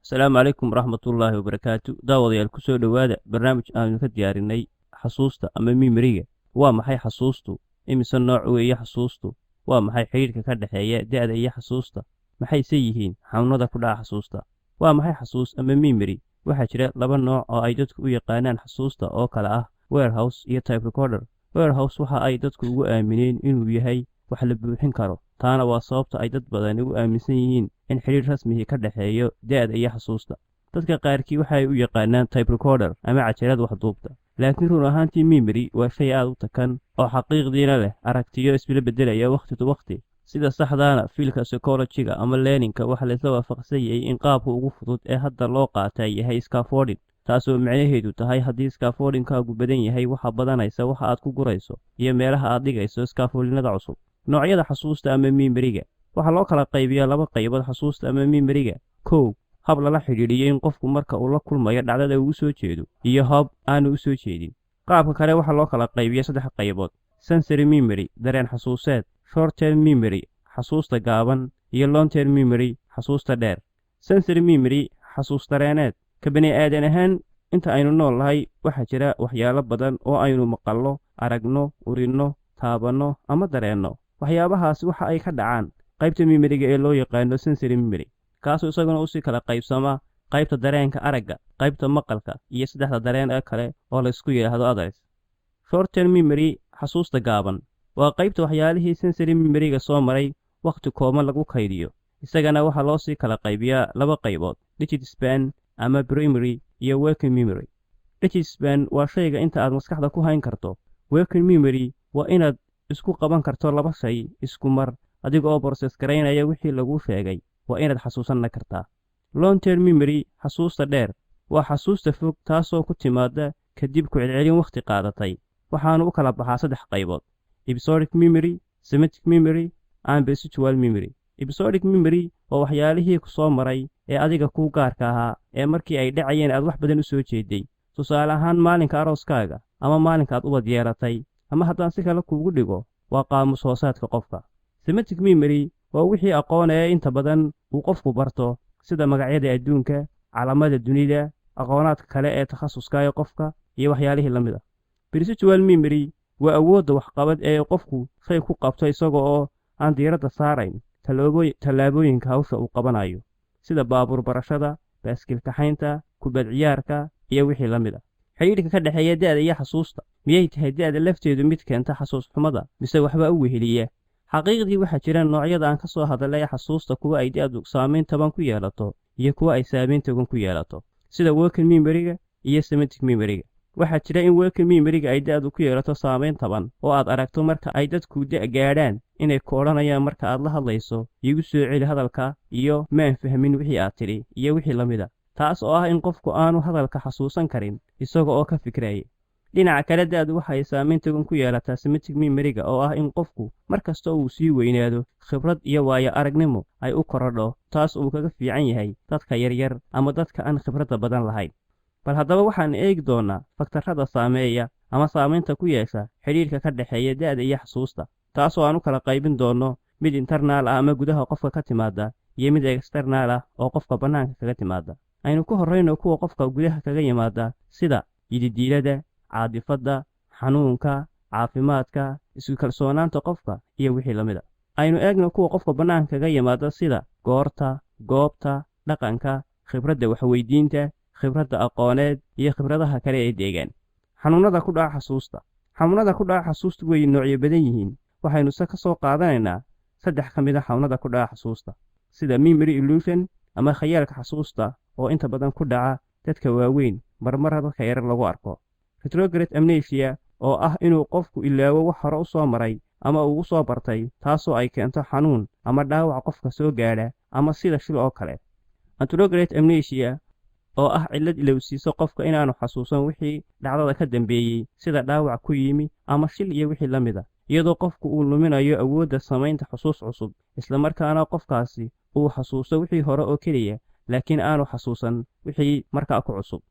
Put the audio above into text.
السلام عليكم ورحمة الله وبركاته. داوديال kusoo dhawaada barnaamij aanu ka diyaarinay xasuusta ama memory-ga. Waa maxay xasuustu? Imise nooc weeye xasuustu? Waa maxay xiriirka ka dhaxeeya da'da iyo xasuusta? Maxay yihiin xanuunada ku dhaca xasuusta? Waa maxay xasuus ama memory? Waxaa jira laba nooc oo ay dadku u yaqaanaan xasuusta oo kala ah warehouse iyo type recorder. Warehouse waxa ay dadku ugu aamineen inuu yahay wax la buuxin karo. taana waa sababta ay dad badan ugu aaminsan yihiin in xiriir rasmi ka dhaxeeyo da'da iyo xasuusta. dadka qaarkii waxay u yaqaanaan type recorder ama cajalad wax duubta. laakiin run ahaantii memory waa shay aad u takan oo xaqiiqdiina leh aragtiyo isbila bedelaya waqti to waqti. sida saxdaana fiilka psychology-ga ama learning-ka waxa la isla waafaqsan yahay in qaabka ugu fudud ee hadda loo qaatay yahay scaffolding. taasoo macnaheedu tahay haddii scaffolding-kaagu badan yahay waxa badanaysa waxa aad ku gurayso iyo meelaha aad dhigayso scaffolding-nada cusub. noocyada xasuusta ama memory-ga waxa loo kala qaybiyaa laba qaybood xasuusta ama memory-ga. kow hab lala xidhiidhiyo in qofku marka uu la kulmayo dhacdada uu soo jeedo iyo hab aanu u soo jeedin. qaabka kale waxa loo kala qaybiyaa saddex qaybood: sensory memory dareen xasuuseed, short term memory xasuusta gaaban, iyo long term memory xasuusta dheer. sensory memory xasuus dareeneed ka bani aadan ahaan inta aynu nool nahay waxaa jira waxyaalo badan oo aynu maqalno, aragno, urino, taabanno ama dareenno. waxyaabahaas waxa ay ka dhacaan qaybta memory-ga ee loo yaqaano sensory memory, kaasoo isaguna u sii kala qaybsama qaybta dareenka aragga, qaybta maqalka iyo saddexda dareen kale oo la isku yiraahdo others. short term memory xasuusta gaaban waa qaybta waxyaalihii sensory memory-ga soo maray waqti kooban lagu kaydiyo. isagana waxa loo sii kala qaybiyaa laba qaybood: digital span ama primary iyo working memory. digital span waa shayga inta aad maskaxda ku hayn karto. working memory waa inaad isku qaban karto laba shay isku mar adiga oo process gareynaya wixii lagu sheegay. waa inaad xasuusan kartaa. long term memory xasuusta dheer waa xasuusta fog taasoo ku timaada kadib ku celcelin waqti qaadatay. waxaanu u kala baxaa saddex qaybood: episodic memory, semantic memory, and perceptual memory. episodic memory waa waxyaalihii ku soo maray ee adiga ku gaarka ahaa ee markii ay dhacayeen aad wax badan u soo jeeday. tusaale ahaan maalinka arooskaaga ama maalinka aad ubad yeelatay, ama haddaan si kale kuugu dhigo waa qaamus hoosaadka qofka. semantic memory waa wixii aqoon ee inta badan uu qofku barto, sida magacyada adduunka, calaamada dunida, aqoonaadka kale ee takhasuska ee qofka iyo waxyaalihii la mid ah. perceptual memory waa awoodda waxqabad ee qofku shay ku qabto isaga oo aan diiradda saarayn tallaabooyinka hawsha uu qabanayo, sida baabuur barashada, baaskiil kaxaynta, kubad ciyaarka iyo wixii la mid ah. xiriirka ka dhaxeeya da'da iyo xasuusta miyay tahay da'da lafteedu mid keenta xasuus xumada mise waxba u weheliya? xaqiiqdii waxaa jira noocyada aan ka soo hadalay xasuusta kuwa ay da'du saameyn taban ku yeelato iyo kuwa ay saameyn togan ku yeelato, sida working memory-ga iyo semantic memory-ga. waxaa jira in working memory-ga ay da'du ku yeelato saameyn taban oo aad aragto marka ay dadku gaadhaan inay ku odhanayaan marka aad la hadlayso igu soo celi hadalka iyo maan fahmin wixii aad tidhi iyo wixii la mid ah. taas oo ah in qofku aanu hadalka xasuusan karin isaga oo ka fikraya. dhinaca kale da'du waxay saameyn togan ku yeelataa semantic memory-ga oo ah in qofku markasta uu sii weynaado khibrad iyo waayo aragnimo ay u korodho, taas uu kaga fiican yahay dadka yaryar ama dadka aan khibradda badan lahayn. bal haddaba waxaan eegi doonaa faktarrada saameeya ama saameynta ku yeesha xidhiirka ka dhaxeeya da'da iyo xasuusta, taasoo aan u kala qaybin doono mid internal ah ama gudaha qofka ka timaada iyo mid external ah oo qofka bannaanka kaga timaada. aynu ku horrayno kuwa qofka gudaha kaga yimaada, sida yididiilada, caadifadda, xanuunka, caafimaadka, isku kalsoonaanta qofka iyo wixii la mid ah. aynu eegno kuwa qofka bannaanka kaga yimaada, sida goorta, goobta, dhaqanka, khibradda waxweydiinta, khibradda aqooneed iyo khibradaha kale ee deegaan. xanuunada ku dhaca xasuusta. xanuunada ku dhaca xasuusta way noocyo badan yihiin. waxaynu ka soo qaadanaynaa saddex ka mid ah xanuunada ku dhaca xasuusta, sida memory illusion ama khayaalka xasuusta oo inta badan ku dhaca dadka waaweyn, marmara dadka yarar lagu arko. retrograde amnesia oo ah inuu qofku ilaawo wax hore u soo maray ama uu u soo bartay, taasoo ay keento xanuun ama dhaawac qofka soo gaadha ama sida shil oo kale. anterograde amnesia oo ah cillad ilowsiiso qofka inaanu xasuusan wixii dhacdada ka dambeeyey, sida dhaawac ku yimi ama shil iyo wixii la mid ah, iyadoo qofku uu luminayo awoodda samaynta xusuus cusub, islamarkaana qofkaasi uu xasuusto wixii hore oo keliya laakiin aanu xasuusan wixii markaa ku cusub.